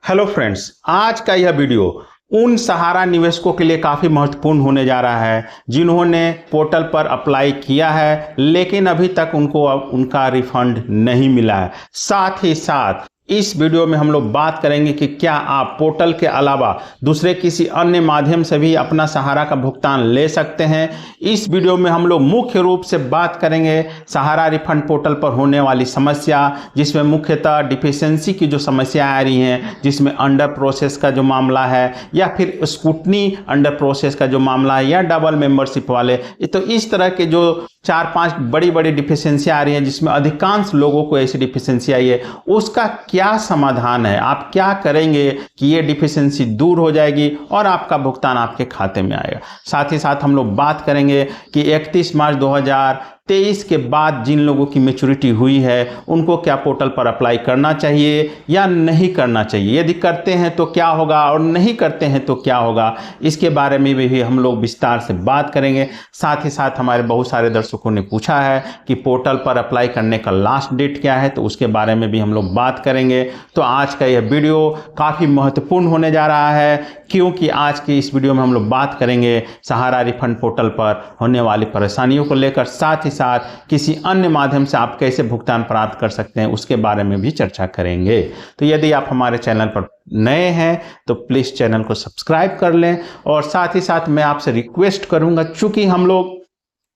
Hello friends, आज का यह वीडियो उन सहारा निवेशकों के लिए काफ़ी महत्वपूर्ण होने जा रहा है जिन्होंने पोर्टल पर अप्लाई किया है लेकिन अभी तक उनको उनका रिफंड नहीं मिला है। साथ ही साथ इस वीडियो में हम लोग बात करेंगे कि क्या आप पोर्टल के अलावा दूसरे किसी अन्य माध्यम से भी अपना सहारा का भुगतान ले सकते हैं। इस वीडियो में हम लोग मुख्य रूप से बात करेंगे सहारा रिफंड पोर्टल पर होने वाली समस्या, जिसमें मुख्यतः डिफिशियंसी की जो समस्या आ रही हैं, जिसमें अंडर प्रोसेस का जो मामला है या फिर स्कूटनी अंडर प्रोसेस का जो मामला है या डबल मेंबरशिप वाले, तो इस तरह के जो 4-5 बड़ी बड़ी डिफिशियंसी आ रही हैं जिसमें अधिकांश लोगों को ऐसी डिफिशियंसी आई है, उसका क्या समाधान है, आप क्या करेंगे कि ये डिफिशियंसी दूर हो जाएगी और आपका भुगतान आपके खाते में आएगा। साथ ही साथ हम लोग बात करेंगे कि 31 मार्च 2023 के बाद जिन लोगों की मैच्योरिटी हुई है उनको क्या पोर्टल पर अप्लाई करना चाहिए या नहीं करना चाहिए, यदि करते हैं तो क्या होगा और नहीं करते हैं तो क्या होगा, इसके बारे में भी हम लोग विस्तार से बात करेंगे। साथ ही साथ हमारे बहुत सारे दर्शकों ने पूछा है कि पोर्टल पर अप्लाई करने का लास्ट डेट क्या है, तो उसके बारे में भी हम लोग बात करेंगे। तो आज का यह वीडियो काफ़ी महत्वपूर्ण होने जा रहा है क्योंकि आज की इस वीडियो में हम लोग बात करेंगे सहारा रिफंड पोर्टल पर होने वाली परेशानियों को लेकर, साथ ही साथ किसी अन्य माध्यम से आप कैसे भुगतान प्राप्त कर सकते हैं उसके बारे में भी चर्चा करेंगे। तो यदि आप हमारे चैनल पर नए हैं तो प्लीज़ चैनल को सब्सक्राइब कर लें और साथ ही साथ मैं आपसे रिक्वेस्ट करूंगा, चूंकि हम लोग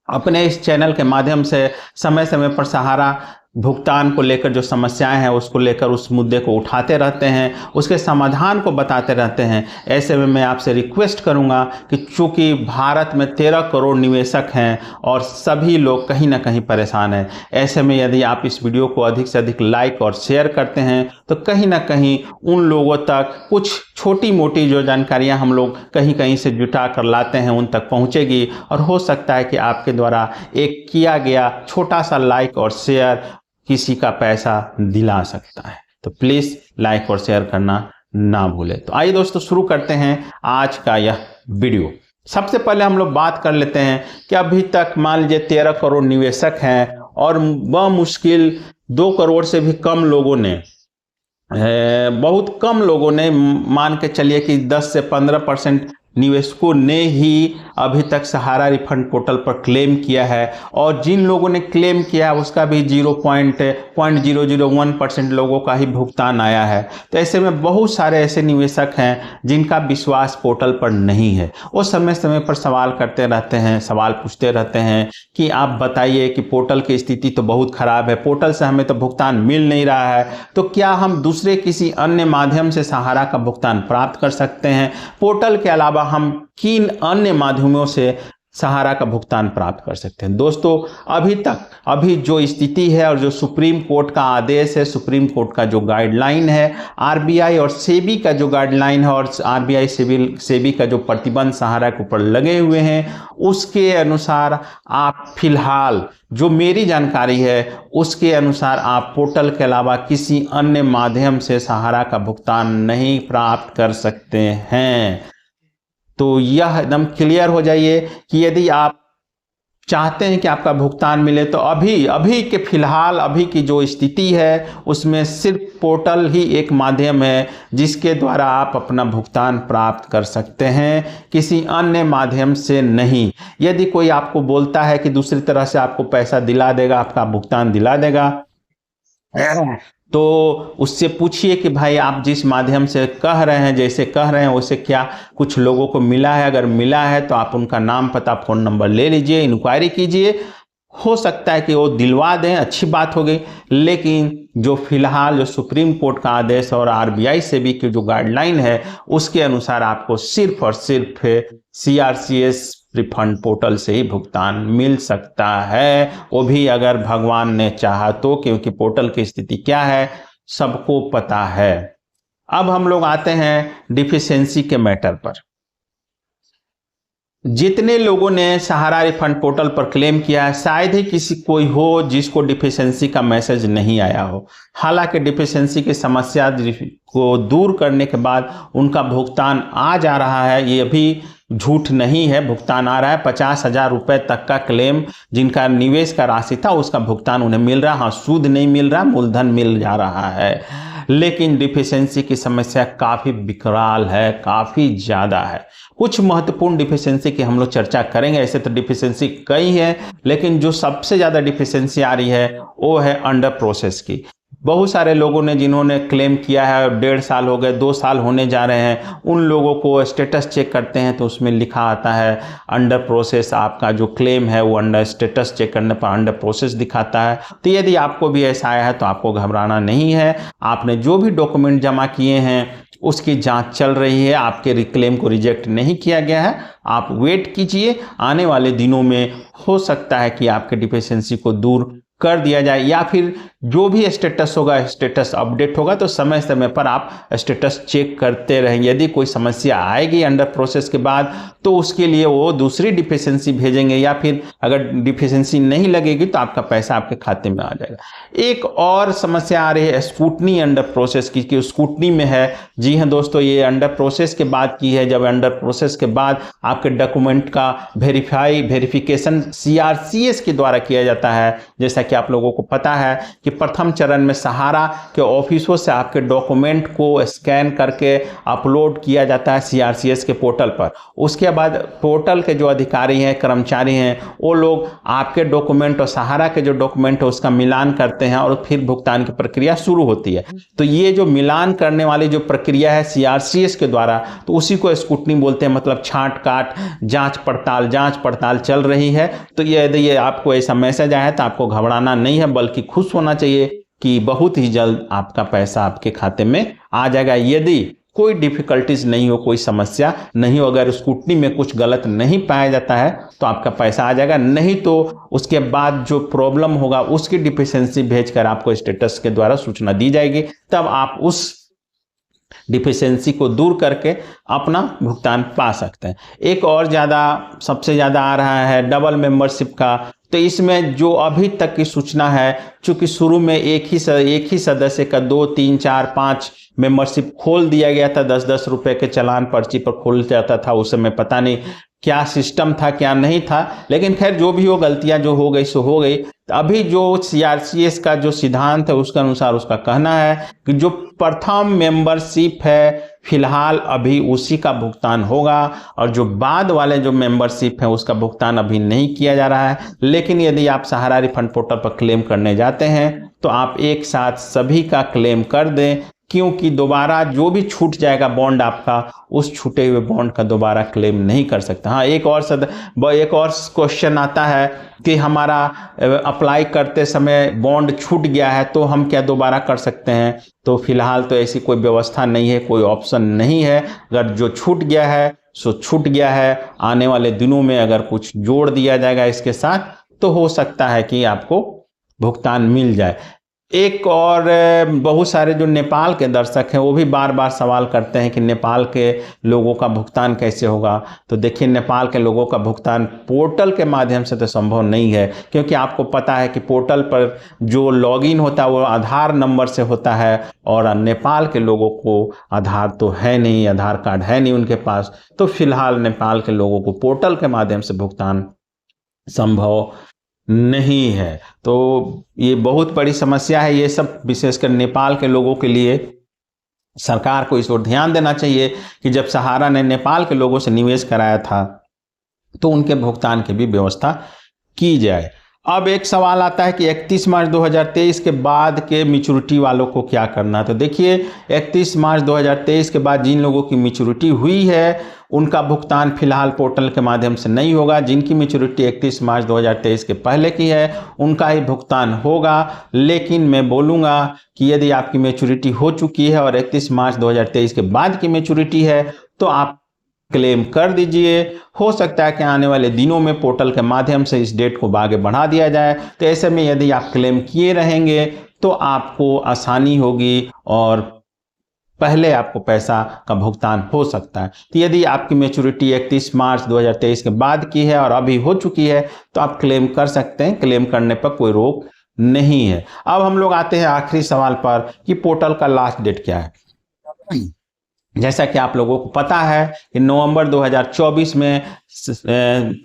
अपने इस चैनल के माध्यम से समय समय पर सहारा भुगतान को लेकर जो समस्याएं हैं उसको लेकर उस मुद्दे को उठाते रहते हैं, उसके समाधान को बताते रहते हैं। ऐसे में मैं आपसे रिक्वेस्ट करूंगा कि चूंकि भारत में 13 करोड़ निवेशक हैं और सभी लोग कहीं ना कहीं परेशान हैं, ऐसे में यदि आप इस वीडियो को अधिक से अधिक लाइक और शेयर करते हैं तो कहीं ना कहीं उन लोगों तक कुछ छोटी मोटी जो जानकारियां हम लोग कहीं कहीं से जुटा कर लाते हैं उन तक पहुंचेगी और हो सकता है कि आपके द्वारा एक किया गया छोटा सा लाइक और शेयर किसी का पैसा दिला सकता है। तो प्लीज़ लाइक और शेयर करना ना भूलें। तो आइए दोस्तों शुरू करते हैं आज का यह वीडियो। सबसे पहले हम लोग बात कर लेते हैं कि अभी तक मान लीजिए 13 करोड़ निवेशक हैं और वह मुश्किल 2 करोड़ से भी कम लोगों ने, बहुत कम लोगों ने, मान के चलिए कि 10 से 15% निवेशकों ने ही अभी तक सहारा रिफंड पोर्टल पर क्लेम किया है और जिन लोगों ने क्लेम किया है उसका भी 0.001% लोगों का ही भुगतान आया है। तो ऐसे में बहुत सारे ऐसे निवेशक हैं जिनका विश्वास पोर्टल पर नहीं है। वो समय समय पर सवाल करते रहते हैं, सवाल पूछते रहते हैं कि आप बताइए कि पोर्टल की स्थिति तो बहुत ख़राब है, पोर्टल से हमें तो भुगतान मिल नहीं रहा है, तो क्या हम दूसरे किसी अन्य माध्यम से सहारा का भुगतान प्राप्त कर सकते हैं, पोर्टल के अलावा हम किन अन्य माध्यमों से सहारा का भुगतान प्राप्त कर सकते हैं। दोस्तों अभी जो स्थिति है और जो सुप्रीम कोर्ट का आदेश है, सुप्रीम कोर्ट का जो गाइडलाइन है, आरबीआई और सेबी का जो गाइडलाइन है और आरबीआई सेबी का जो प्रतिबंध सहारा के ऊपर लगे हुए हैं, उसके अनुसार आप फिलहाल, जो मेरी जानकारी है उसके अनुसार, आप पोर्टल के अलावा किसी अन्य माध्यम से सहारा का भुगतान नहीं प्राप्त कर सकते हैं। तो यह एकदम क्लियर हो जाइए कि यदि आप चाहते हैं कि आपका भुगतान मिले तो अभी के फिलहाल अभी की जो स्थिति है उसमें सिर्फ पोर्टल ही एक माध्यम है जिसके द्वारा आप अपना भुगतान प्राप्त कर सकते हैं, किसी अन्य माध्यम से नहीं। यदि कोई आपको बोलता है कि दूसरी तरह से आपको पैसा दिला देगा, आपका भुगतान दिला देगा, तो उससे पूछिए कि भाई आप जिस माध्यम से कह रहे हैं, जैसे कह रहे हैं वैसे क्या कुछ लोगों को मिला है। अगर मिला है तो आप उनका नाम, पता, फ़ोन नंबर ले लीजिए, इंक्वायरी कीजिए, हो सकता है कि वो दिलवा दें, अच्छी बात हो गई। लेकिन जो फिलहाल जो सुप्रीम कोर्ट का आदेश और आरबीआई सेबी की जो गाइडलाइन है उसके अनुसार आपको सिर्फ और सिर्फ सीआरसीएस रिफंड पोर्टल से ही भुगतान मिल सकता है, वो भी अगर भगवान ने चाहा तो, क्योंकि पोर्टल की स्थिति क्या है सबको पता है। अब हम लोग आते हैं डिफिशियंसी के मैटर पर। जितने लोगों ने सहारा रिफंड पोर्टल पर क्लेम किया है, शायद ही किसी कोई हो जिसको डिफिशियंसी का मैसेज नहीं आया हो। हालांकि डिफिशियंसी की समस्या को दूर करने के बाद उनका भुगतान आ जा रहा है, ये भी झूठ नहीं है, भुगतान आ रहा है। 50,000 रुपए तक का क्लेम जिनका निवेश का राशि था उसका भुगतान उन्हें मिल रहा है। हाँ, सूद नहीं मिल रहा, मूलधन मिल जा रहा है। लेकिन डिफिशेंसी की समस्या काफ़ी विकराल है, काफ़ी ज़्यादा है। कुछ महत्वपूर्ण डिफिशेंसी की हम लोग चर्चा करेंगे। ऐसे तो डिफिशेंसी कई है, लेकिन जो सबसे ज़्यादा डिफिशेंसी आ रही है वो है अंडर प्रोसेस की। बहुत सारे लोगों ने जिन्होंने क्लेम किया है, 1.5 साल हो गए, 2 साल होने जा रहे हैं, उन लोगों को स्टेटस चेक करते हैं तो उसमें लिखा आता है अंडर प्रोसेस। आपका जो क्लेम है वो अंडर स्टेटस चेक करने पर अंडर प्रोसेस दिखाता है। तो यदि आपको भी ऐसा आया है तो आपको घबराना नहीं है। आपने जो भी डॉक्यूमेंट जमा किए हैं उसकी जांच चल रही है, आपके क्लेम को रिजेक्ट नहीं किया गया है। आप वेट कीजिए, आने वाले दिनों में हो सकता है कि आपके डिफिशेंसी को दूर कर दिया जाए, या फिर जो भी स्टेटस होगा, स्टेटस अपडेट होगा तो समय समय पर आप स्टेटस चेक करते रहेंगे। यदि कोई समस्या आएगी अंडर प्रोसेस के बाद तो उसके लिए वो दूसरी डिफिशेंसी भेजेंगे, या फिर अगर डिफिशेंसी नहीं लगेगी तो आपका पैसा आपके खाते में आ जाएगा। एक और समस्या आ रही है स्क्रूटनी अंडर प्रोसेस की, कि स्क्रूटनी में है। जी हाँ दोस्तों, ये अंडर प्रोसेस के बाद की है, जब अंडर प्रोसेस के बाद आपके डॉक्यूमेंट का वेरिफिकेशन CRCS के द्वारा किया जाता है। जैसा कि आप लोगों को पता है कि प्रथम चरण में सहारा के ऑफिसों से आपके डॉक्यूमेंट को स्कैन करके अपलोड किया जाता है CRCS के पोर्टल पर। उसके बाद पोर्टल के जो अधिकारी हैं, कर्मचारी हैं, वो लोग आपके डॉक्यूमेंट और सहारा के जो डॉक्यूमेंट है उसका मिलान करते हैं और फिर भुगतान की प्रक्रिया शुरू होती है। तो ये जो मिलान करने वाली जो प्रक्रिया है CRCS के द्वारा, तो उसी को स्क्रूटनी बोलते हैं। मतलब छांट काट, जांच पड़ताल चल रही है। तो यदि ये आपको ऐसा मैसेज आया है तो आपको घबराना नहीं है, बल्कि खुश होना चाहिए कि बहुत ही जल्द आपका पैसा आपके खाते में आ जाएगा। यदि कोई डिफिकल्टीज नहीं हो, कोई समस्या नहीं हो, अगर स्क्रूटनी में कुछ गलत नहीं पाया जाता है तो आपका पैसा आ जाएगा। नहीं तो उसके बाद जो प्रॉब्लम होगा उसकी डिफिशेंसी भेजकर आपको स्टेटस के द्वारा सूचना दी जाएगी, तब आप उस डिफिशेंसी को दूर करके अपना भुगतान पा सकते हैं। एक और सबसे ज़्यादा आ रहा है डबल मेंबरशिप का। तो इसमें जो अभी तक की सूचना है, चूंकि शुरू में एक ही सदस्य का 2, 3, 4, 5 मेंबरशिप खोल दिया गया था। 10-10 रुपए के चालान पर्ची पर खोल जाता था। उस समय पता नहीं क्या सिस्टम था, क्या नहीं था, लेकिन खैर जो भी हो, गलतियां जो हो गई सो हो गई। तो अभी जो CRCS का जो सिद्धांत है उसके अनुसार उसका कहना है कि जो प्रथम मेंबरशिप है फिलहाल अभी उसी का भुगतान होगा, और जो बाद वाले जो मेंबरशिप है उसका भुगतान अभी नहीं किया जा रहा है। लेकिन यदि आप सहारा रिफंड पोर्टल पर क्लेम करने जाते हैं तो आप एक साथ सभी का क्लेम कर दें, क्योंकि दोबारा जो भी छूट जाएगा बॉन्ड आपका, उस छूटे हुए बॉन्ड का दोबारा क्लेम नहीं कर सकता। हाँ, एक और क्वेश्चन आता है कि हमारा अप्लाई करते समय बॉन्ड छूट गया है तो हम क्या दोबारा कर सकते हैं? तो फिलहाल तो ऐसी कोई व्यवस्था नहीं है, कोई ऑप्शन नहीं है। अगर जो छूट गया है सो छूट गया है। आने वाले दिनों में अगर कुछ जोड़ दिया जाएगा इसके साथ तो हो सकता है कि आपको भुगतान मिल जाए। एक और बहुत सारे जो नेपाल के दर्शक हैं वो भी बार बार सवाल करते हैं कि नेपाल के लोगों का भुगतान कैसे होगा। तो देखिए, नेपाल के लोगों का भुगतान पोर्टल के माध्यम से तो संभव नहीं है, क्योंकि आपको पता है कि पोर्टल पर जो लॉगिन होता है वो आधार नंबर से होता है, और नेपाल के लोगों को आधार तो है नहीं, आधार कार्ड है नहीं उनके पास। तो फिलहाल नेपाल के लोगों को पोर्टल के माध्यम से भुगतान संभव नहीं है। तो ये बहुत बड़ी समस्या है। ये सब विशेषकर नेपाल के लोगों के लिए सरकार को इस ओर ध्यान देना चाहिए कि जब सहारा ने नेपाल के लोगों से निवेश कराया था तो उनके भुगतान की भी व्यवस्था की जाए। अब एक सवाल आता है कि 31 मार्च 2023 के बाद के मैच्योरिटी वालों को क्या करना। तो देखिए, 31 मार्च 2023 के बाद जिन लोगों की मैच्योरिटी हुई है उनका भुगतान फिलहाल पोर्टल के माध्यम से नहीं होगा। जिनकी मैच्योरिटी 31 मार्च 2023 के पहले की है उनका ही भुगतान होगा। लेकिन मैं बोलूँगा कि यदि आपकी मैच्योरिटी हो चुकी है और 31 मार्च 2023 के बाद की मैच्योरिटी है तो आप क्लेम कर दीजिए। हो सकता है कि आने वाले दिनों में पोर्टल के माध्यम से इस डेट को आगे बढ़ा दिया जाए। तो ऐसे में यदि आप क्लेम किए रहेंगे तो आपको आसानी होगी और पहले आपको पैसा का भुगतान हो सकता है। तो यदि आपकी मैच्योरिटी 31 मार्च 2023 के बाद की है और अभी हो चुकी है तो आप क्लेम कर सकते हैं। क्लेम करने पर कोई रोक नहीं है। अब हम लोग आते हैं आखिरी सवाल पर कि पोर्टल का लास्ट डेट क्या है। जैसा कि आप लोगों को पता है कि नवंबर 2024 में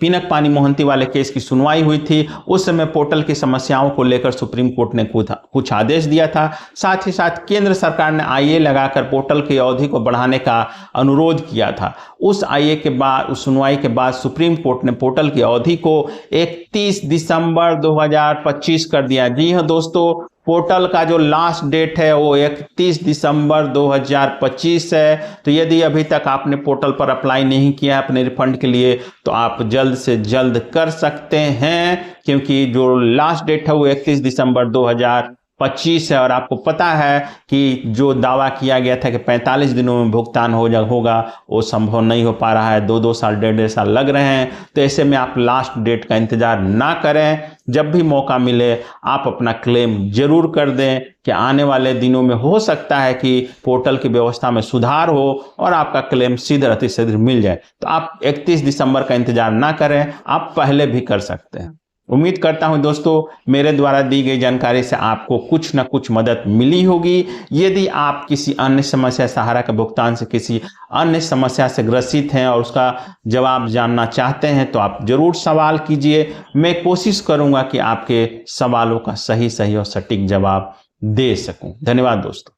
पिनक पानी मोहंती वाले केस की सुनवाई हुई थी। उस समय पोर्टल की समस्याओं को लेकर सुप्रीम कोर्ट ने कुछ आदेश दिया था। साथ ही साथ केंद्र सरकार ने आईए लगाकर पोर्टल की अवधि को बढ़ाने का अनुरोध किया था। उस आईए के बाद, उस सुनवाई के बाद सुप्रीम कोर्ट ने पोर्टल की अवधि को 31 दिसंबर 2025 कर दिया। जी हाँ दोस्तों, पोर्टल का जो लास्ट डेट है वो 31 दिसंबर 2025 है। तो यदि अभी तक आपने पोर्टल पर अप्लाई नहीं किया अपने रिफंड के लिए तो आप जल्द से जल्द कर सकते हैं, क्योंकि जो लास्ट डेट है वो 31 दिसंबर 2025 है। और आपको पता है कि जो दावा किया गया था कि 45 दिनों में भुगतान होगा, वो संभव नहीं हो पा रहा है। 2-2 साल, 1.5 साल लग रहे हैं। तो ऐसे में आप लास्ट डेट का इंतजार ना करें। जब भी मौका मिले आप अपना क्लेम जरूर कर दें कि आने वाले दिनों में हो सकता है कि पोर्टल की व्यवस्था में सुधार हो और आपका क्लेम शीघ्र मिल जाए। तो आप 31 दिसंबर का इंतजार ना करें, आप पहले भी कर सकते हैं। उम्मीद करता हूं दोस्तों मेरे द्वारा दी गई जानकारी से आपको कुछ न कुछ मदद मिली होगी। यदि आप किसी अन्य समस्या, सहारा के भुगतान से किसी अन्य समस्या से ग्रसित हैं और उसका जवाब जानना चाहते हैं तो आप जरूर सवाल कीजिए। मैं कोशिश करूंगा कि आपके सवालों का सही और सटीक जवाब दे सकूं। धन्यवाद दोस्तों।